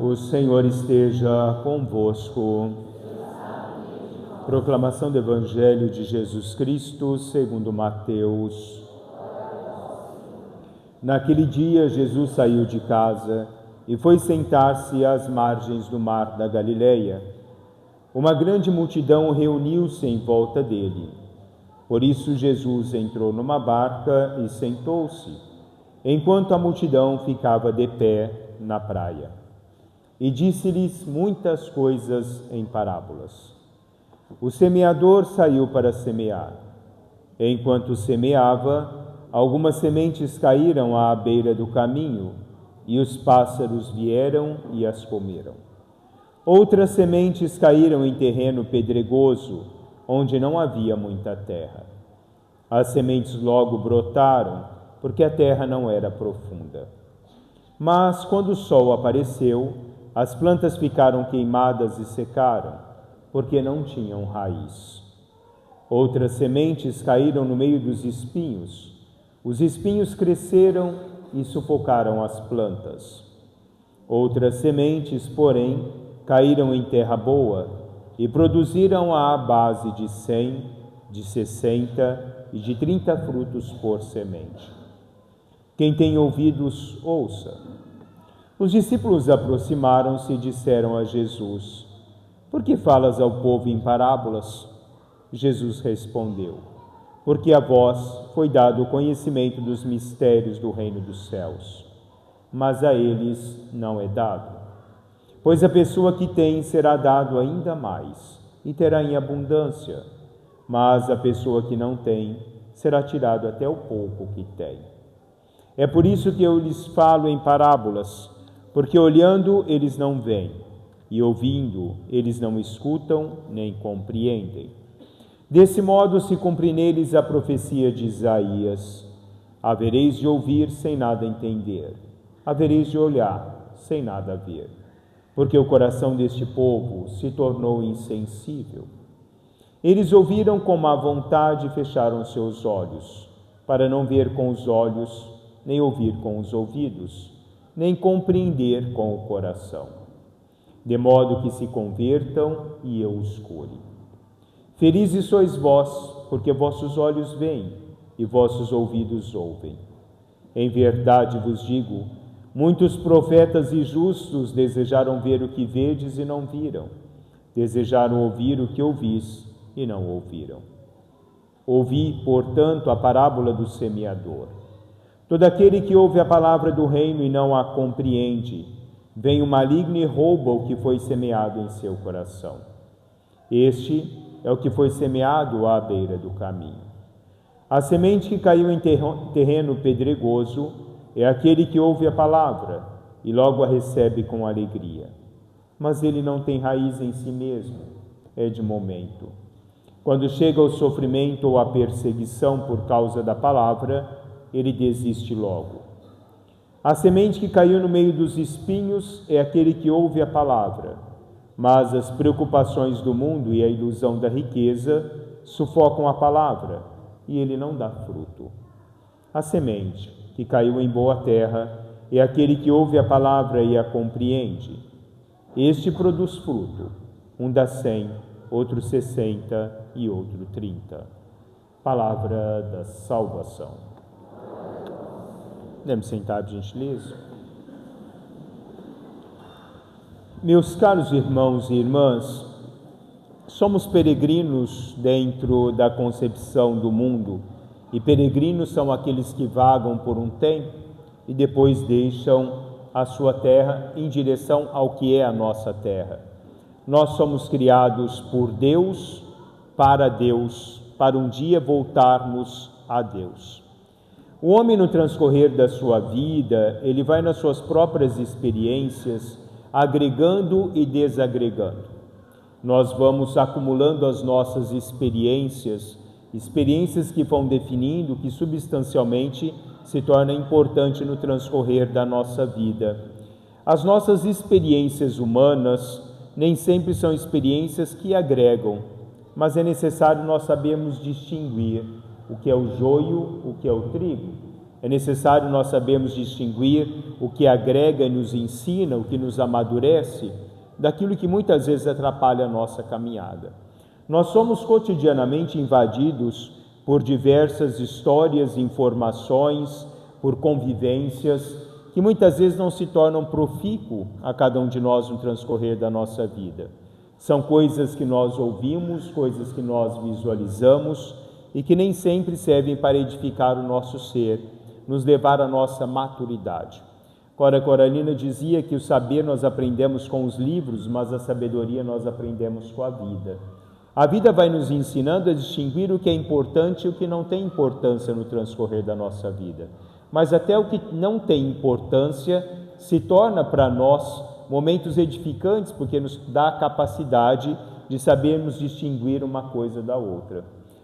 O Senhor esteja convosco. Proclamação do Evangelho de Jesus Cristo segundo Mateus. Naquele dia, Jesus saiu de casa e foi sentar-se às margens do mar da Galileia. Uma grande multidão reuniu-se em volta dele. Por isso, Jesus entrou numa barca e sentou-se, enquanto a multidão ficava de pé na praia. E disse-lhes muitas coisas em parábolas. O semeador saiu para semear. Enquanto semeava, algumas sementes caíram à beira do caminho, e os pássaros vieram e as comeram. Outras sementes caíram em terreno pedregoso, onde não havia muita terra. As sementes logo brotaram, porque a terra não era profunda. Mas, quando o sol apareceu, as plantas ficaram queimadas e secaram, porque não tinham raiz. Outras sementes caíram no meio dos espinhos. Os espinhos cresceram e sufocaram as plantas. Outras sementes, porém, caíram em terra boa e produziram à base de 100, de 60 e de 30 frutos por semente. Quem tem ouvidos, ouça. Os discípulos aproximaram-se e disseram a Jesus: Por que falas ao povo em parábolas? Jesus respondeu: Porque a vós foi dado o conhecimento dos mistérios do reino dos céus, mas a eles não é dado. Pois a pessoa que tem será dado ainda mais, e terá em abundância, mas a pessoa que não tem será tirado até o pouco que tem. É por isso que eu lhes falo em parábolas, porque olhando eles não veem, e ouvindo eles não escutam nem compreendem. Desse modo se cumpre neles a profecia de Isaías: havereis de ouvir sem nada entender, havereis de olhar sem nada ver, porque o coração deste povo se tornou insensível. Eles ouviram com má vontade e fecharam seus olhos, para não ver com os olhos, nem ouvir com os ouvidos, nem compreender com o coração, de modo que se convertam e eu os cure. Felizes sois vós, porque vossos olhos veem e vossos ouvidos ouvem. Em verdade vos digo, muitos profetas e justos desejaram ver o que vedes e não viram, desejaram ouvir o que ouvis e não ouviram. Ouvi, portanto, a parábola do semeador. Todo aquele que ouve a palavra do reino e não a compreende, vem o maligno e rouba o que foi semeado em seu coração. Este é o que foi semeado à beira do caminho. A semente que caiu em terreno pedregoso é aquele que ouve a palavra e logo a recebe com alegria. Mas ele não tem raiz em si mesmo, é de momento. Quando chega o sofrimento ou a perseguição por causa da palavra, ele desiste logo. A semente que caiu no meio dos espinhos é aquele que ouve a palavra, mas as preocupações do mundo e a ilusão da riqueza sufocam a palavra e ele não dá fruto. A semente que caiu em boa terra é aquele que ouve a palavra e a compreende. Este produz fruto, um dá 100, outro 60 e outro 30. Palavra da salvação. Podemos sentar, por gentileza. Meus caros irmãos e irmãs, somos peregrinos dentro da concepção do mundo, e peregrinos são aqueles que vagam por um tempo e depois deixam a sua terra em direção ao que é a nossa terra. Nós somos criados por Deus, para um dia voltarmos a Deus. O homem, no transcorrer da sua vida, ele vai nas suas próprias experiências, agregando e desagregando. Nós vamos acumulando as nossas experiências que vão definindo, que substancialmente se torna importante no transcorrer da nossa vida. As nossas experiências humanas nem sempre são experiências que agregam, mas é necessário nós sabermos distinguir o que é o joio, o que é o trigo. É necessário nós sabermos distinguir o que agrega e nos ensina, o que nos amadurece, daquilo que muitas vezes atrapalha a nossa caminhada. Nós somos cotidianamente invadidos por diversas histórias, informações, por convivências, que muitas vezes não se tornam profícuo a cada um de nós no transcorrer da nossa vida. São coisas que nós ouvimos, coisas que nós visualizamos e que nem sempre servem para edificar o nosso ser, nos levar à nossa maturidade. Cora Coralina dizia que o saber nós aprendemos com os livros, mas a sabedoria nós aprendemos com a vida. A vida vai nos ensinando a distinguir o que é importante e o que não tem importância no transcorrer da nossa vida. Mas até o que não tem importância se torna para nós momentos edificantes, porque nos dá a capacidade de sabermos distinguir uma coisa da outra.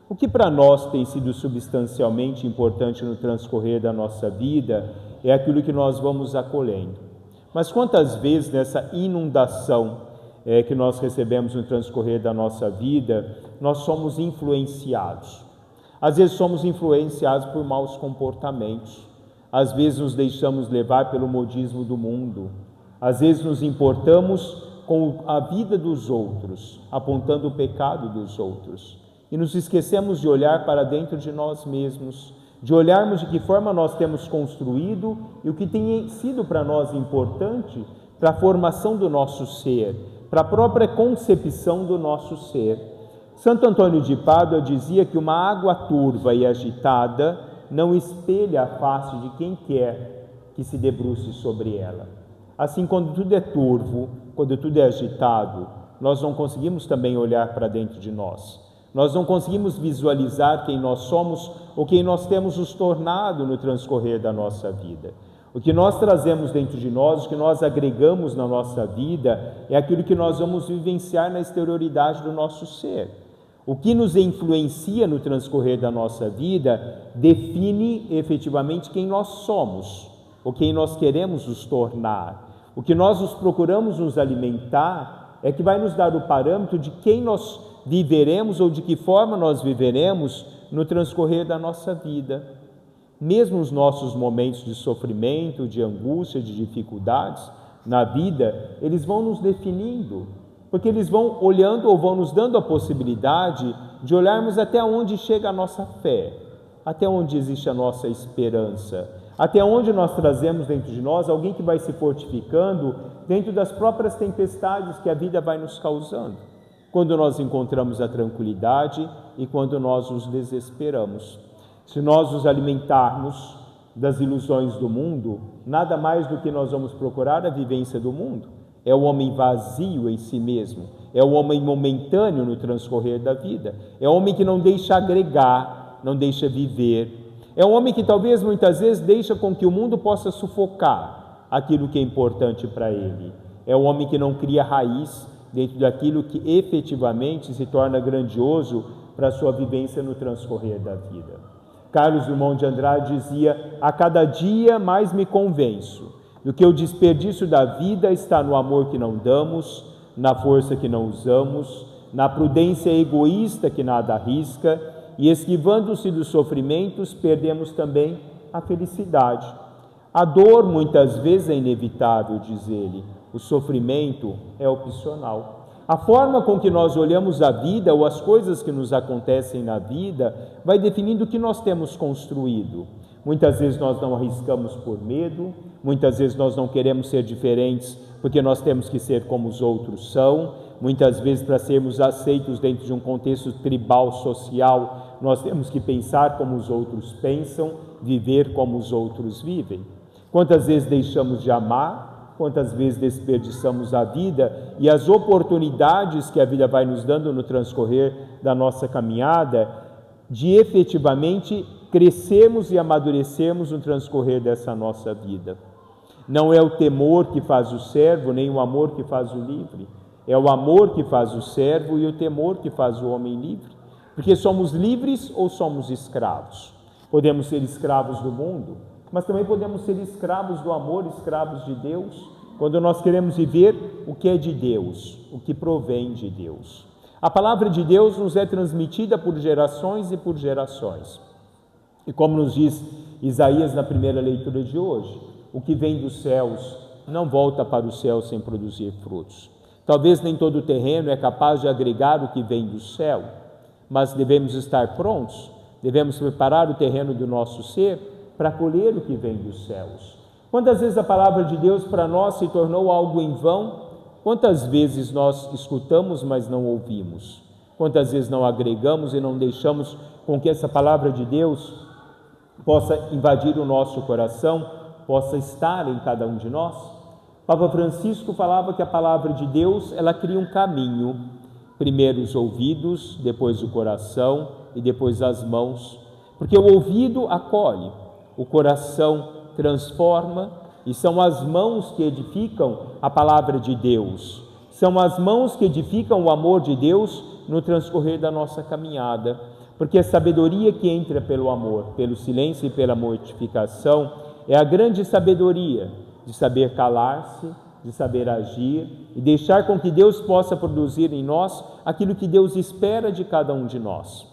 O que para nós tem sido substancialmente importante no transcorrer da nossa vida é aquilo que nós vamos acolhendo. Mas quantas vezes nessa inundação que nós recebemos no transcorrer da nossa vida, nós somos influenciados. Às vezes somos influenciados por maus comportamentos, às vezes nos deixamos levar pelo modismo do mundo, às vezes nos importamos com a vida dos outros, apontando o pecado dos outros. E nos esquecemos de olhar para dentro de nós mesmos, de olharmos de que forma nós temos construído e o que tem sido para nós importante para a formação do nosso ser, para a própria concepção do nosso ser. Santo Antônio de Pádua dizia que uma água turva e agitada não espelha a face de quem quer que se debruce sobre ela. Assim, quando tudo é turvo, quando tudo é agitado, nós não conseguimos também olhar para dentro de nós. Nós não conseguimos visualizar quem nós somos ou quem nós temos nos tornado no transcorrer da nossa vida. O que nós trazemos dentro de nós, o que nós agregamos na nossa vida, é aquilo que nós vamos vivenciar na exterioridade do nosso ser. O que nos influencia no transcorrer da nossa vida define efetivamente quem nós somos, ou quem nós queremos nos tornar. O que nós procuramos nos alimentar é que vai nos dar o parâmetro de quem nós viveremos ou de que forma nós viveremos no transcorrer da nossa vida. Mesmo os nossos momentos de sofrimento, de angústia, de dificuldades na vida, eles vão nos definindo, porque eles vão olhando ou vão nos dando a possibilidade de olharmos até onde chega a nossa fé, até onde existe a nossa esperança, até onde nós trazemos dentro de nós alguém que vai se fortificando dentro das próprias tempestades que a vida vai nos causando, quando nós encontramos a tranquilidade e quando nós nos desesperamos. Se nós nos alimentarmos das ilusões do mundo, nada mais do que nós vamos procurar a vivência do mundo. É o homem vazio em si mesmo, é o homem momentâneo no transcorrer da vida, é o homem que não deixa agregar, não deixa viver, é um homem que talvez muitas vezes deixa com que o mundo possa sufocar aquilo que é importante para ele, é o homem que não cria raiz dentro daquilo que efetivamente se torna grandioso para a sua vivência no transcorrer da vida. Carlos Drummond de Andrade dizia: a cada dia mais me convenço do que o desperdício da vida está no amor que não damos, na força que não usamos, na prudência egoísta que nada arrisca, e esquivando-se dos sofrimentos, perdemos também a felicidade. A dor muitas vezes é inevitável, diz ele, o sofrimento é opcional. A forma com que nós olhamos a vida ou as coisas que nos acontecem na vida vai definindo o que nós temos construído. Muitas vezes nós não arriscamos por medo, muitas vezes nós não queremos ser diferentes porque nós temos que ser como os outros são, muitas vezes para sermos aceitos dentro de um contexto tribal social, nós temos que pensar como os outros pensam, viver como os outros vivem. Quantas vezes deixamos de amar, quantas vezes desperdiçamos a vida e as oportunidades que a vida vai nos dando no transcorrer da nossa caminhada, de efetivamente crescermos e amadurecermos no transcorrer dessa nossa vida. Não é o temor que faz o servo, nem o amor que faz o livre. É o amor que faz o servo e o temor que faz o homem livre. Porque somos livres ou somos escravos? Podemos ser escravos do mundo, mas também podemos ser escravos do amor, escravos de Deus, quando nós queremos viver o que é de Deus, o que provém de Deus. A palavra de Deus nos é transmitida por gerações e por gerações. E como nos diz Isaías na primeira leitura de hoje. O que vem dos céus não volta para o céu sem produzir frutos. Talvez nem todo o terreno é capaz de agregar o que vem do céu, mas devemos estar prontos, devemos preparar o terreno do nosso ser para colher o que vem dos céus. Quantas vezes a palavra de Deus para nós se tornou algo em vão? Quantas vezes nós escutamos, mas não ouvimos? Quantas vezes não agregamos e não deixamos com que essa palavra de Deus possa invadir o nosso coração, possa estar em cada um de nós? Papa Francisco falava que a palavra de Deus, ela cria um caminho, primeiro os ouvidos, depois o coração e depois as mãos, porque o ouvido acolhe, o coração transforma e são as mãos que edificam a palavra de Deus, são as mãos que edificam o amor de Deus no transcorrer da nossa caminhada, porque a sabedoria que entra pelo amor, pelo silêncio e pela mortificação é a grande sabedoria de saber calar-se, de saber agir e deixar com que Deus possa produzir em nós aquilo que Deus espera de cada um de nós.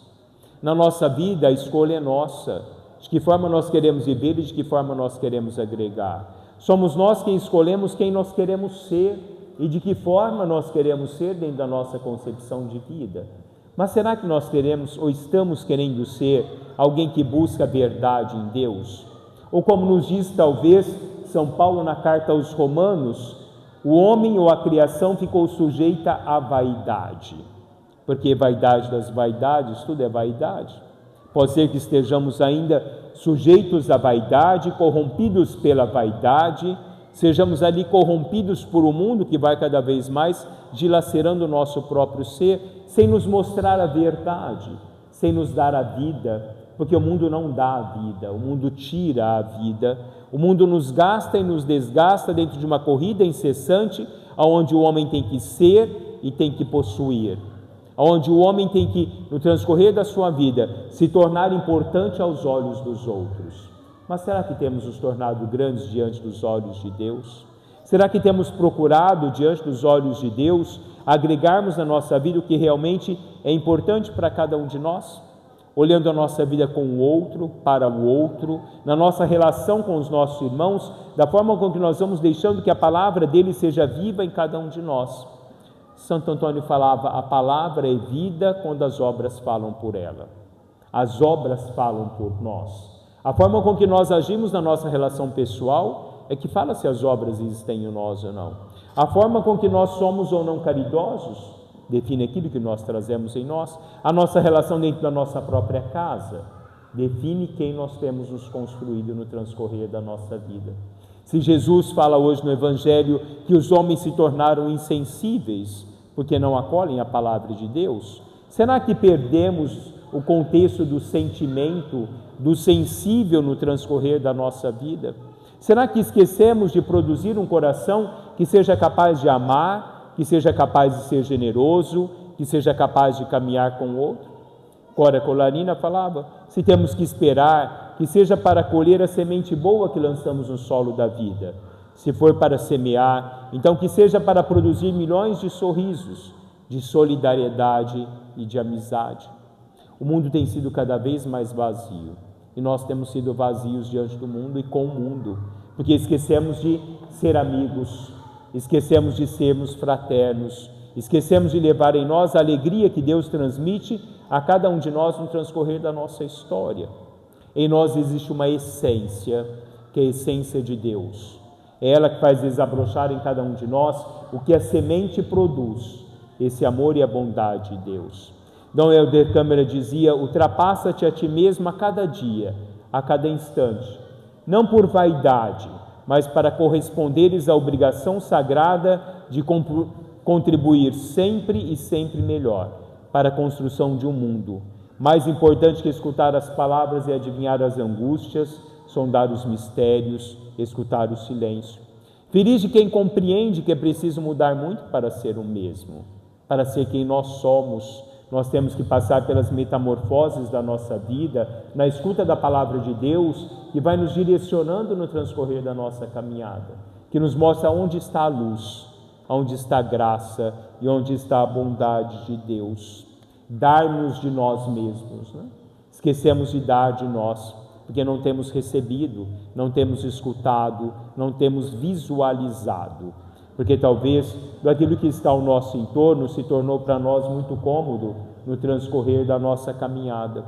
Na nossa vida, a escolha é nossa, de que forma nós queremos viver e de que forma nós queremos agregar. Somos nós quem escolhemos quem nós queremos ser e de que forma nós queremos ser dentro da nossa concepção de vida. Mas será que nós queremos ou estamos querendo ser alguém que busca a verdade em Deus? Ou como nos diz talvez São Paulo na carta aos Romanos, o homem ou a criação ficou sujeita à vaidade, porque vaidade das vaidades, tudo é vaidade. Pode ser que estejamos ainda sujeitos à vaidade, corrompidos pela vaidade, sejamos ali corrompidos por um mundo que vai cada vez mais dilacerando o nosso próprio ser, sem nos mostrar a verdade, sem nos dar a vida, porque o mundo não dá a vida, o mundo tira a vida, o mundo nos gasta e nos desgasta dentro de uma corrida incessante, onde o homem tem que ser e tem que possuir, onde o homem tem que, no transcorrer da sua vida, se tornar importante aos olhos dos outros. Mas será que temos nos tornado grandes diante dos olhos de Deus? Será que temos procurado, diante dos olhos de Deus, agregarmos na nossa vida o que realmente é importante para cada um de nós? Olhando a nossa vida com o outro, para o outro, na nossa relação com os nossos irmãos, da forma com que nós vamos deixando que a palavra dele seja viva em cada um de nós. Santo Antônio falava, a palavra é vida quando as obras falam por ela. As obras falam por nós. A forma com que nós agimos na nossa relação pessoal é que fala se as obras existem em nós ou não. A forma com que nós somos ou não caridosos define aquilo que nós trazemos em nós. A nossa relação dentro da nossa própria casa define quem nós temos nos construído no transcorrer da nossa vida. Se Jesus fala hoje no Evangelho que os homens se tornaram insensíveis porque não acolhem a palavra de Deus, será que perdemos o contexto do sentimento, do sensível no transcorrer da nossa vida? Será que esquecemos de produzir um coração que seja capaz de amar, que seja capaz de ser generoso, que seja capaz de caminhar com o outro? Cora Colarina falava, se temos que esperar, que seja para colher a semente boa que lançamos no solo da vida. Se for para semear, então que seja para produzir milhões de sorrisos, de solidariedade e de amizade. O mundo tem sido cada vez mais vazio, e nós temos sido vazios diante do mundo e com o mundo, porque esquecemos de ser amigos, esquecemos de sermos fraternos, esquecemos de levar em nós a alegria que Deus transmite a cada um de nós no transcorrer da nossa história. Em nós existe uma essência, que é a essência de Deus. É ela que faz desabrochar em cada um de nós o que a semente produz, esse amor e a bondade de Deus. Dom Helder Câmara dizia, ultrapassa-te a ti mesmo a cada dia, a cada instante, não por vaidade, mas para corresponderes à obrigação sagrada de contribuir sempre e sempre melhor para a construção de um mundo. Mais importante que escutar as palavras é adivinhar as angústias, sondar os mistérios, escutar o silêncio. Feliz de quem compreende que é preciso mudar muito para ser o mesmo, para ser quem nós somos. Nós temos que passar pelas metamorfoses da nossa vida, na escuta da palavra de Deus, que vai nos direcionando no transcorrer da nossa caminhada, que nos mostra onde está a luz, onde está a graça e onde está a bondade de Deus. Dar-nos de nós mesmos, né? Esquecemos de dar de nós. porque não temos recebido, não temos escutado, não temos visualizado. Porque talvez daquilo que está ao nosso entorno se tornou para nós muito cômodo no transcorrer da nossa caminhada.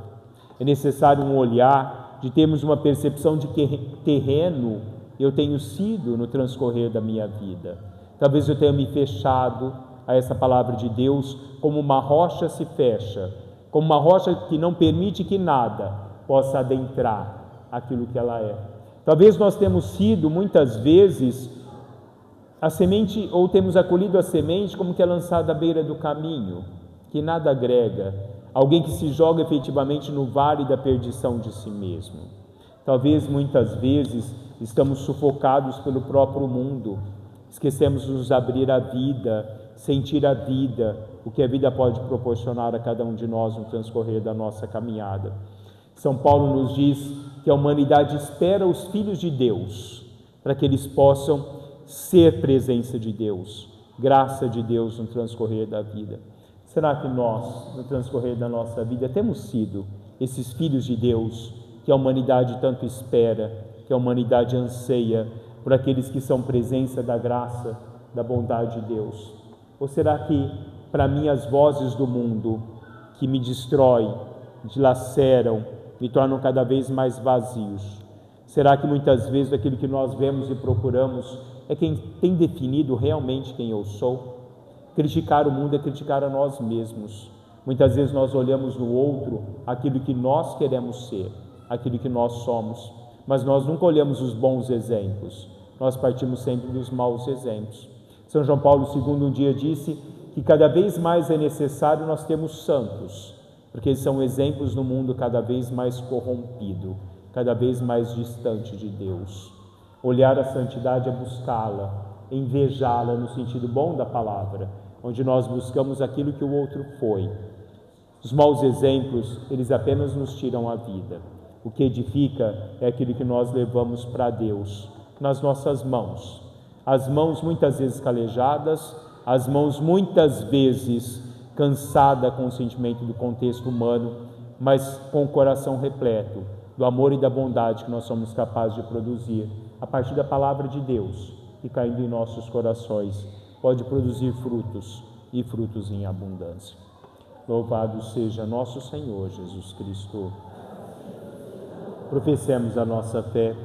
É necessário um olhar de termos uma percepção de que terreno eu tenho sido no transcorrer da minha vida. Talvez eu tenha me fechado a essa palavra de Deus como uma rocha se fecha, como uma rocha que não permite que nada possa adentrar aquilo que ela é. Talvez nós temos sido muitas vezes a semente, ou temos acolhido a semente como que é lançada à beira do caminho, que nada agrega, alguém que se joga efetivamente no vale da perdição de si mesmo. Talvez muitas vezes estamos sufocados pelo próprio mundo, esquecemos de nos abrir à vida, sentir a vida, o que a vida pode proporcionar a cada um de nós no transcorrer da nossa caminhada. São Paulo nos diz que a humanidade espera os filhos de Deus, para que eles possam ser presença de Deus, graça de Deus no transcorrer da vida. Será que nós, no transcorrer da nossa vida, temos sido esses filhos de Deus que a humanidade tanto espera, que a humanidade anseia, por aqueles que são presença da graça, da bondade de Deus? Ou será que, para mim, as vozes do mundo que me destroem, dilaceram, me tornam cada vez mais vazios? Será que muitas vezes aquilo que nós vemos e procuramos é quem tem definido realmente quem eu sou? Criticar o mundo é criticar a nós mesmos. Muitas vezes nós olhamos no outro aquilo que nós queremos ser, aquilo que nós somos, mas nós nunca olhamos os bons exemplos, nós partimos sempre dos maus exemplos. São João Paulo II um dia disse que cada vez mais é necessário nós termos santos, porque eles são exemplos no mundo cada vez mais corrompido, cada vez mais distante de Deus. Olhar a santidade é buscá-la, invejá-la no sentido bom da palavra, onde nós buscamos aquilo que o outro foi. Os maus exemplos, eles apenas nos tiram a vida. O que edifica é aquilo que nós levamos para Deus, nas nossas mãos. As mãos muitas vezes calejadas, as mãos muitas vezes cansadas com o sentimento do contexto humano, mas com o coração repleto do amor e da bondade que nós somos capazes de produzir a partir da palavra de Deus, que caindo em nossos corações pode produzir frutos e frutos em abundância. Louvado seja nosso Senhor Jesus Cristo. Professemos a nossa fé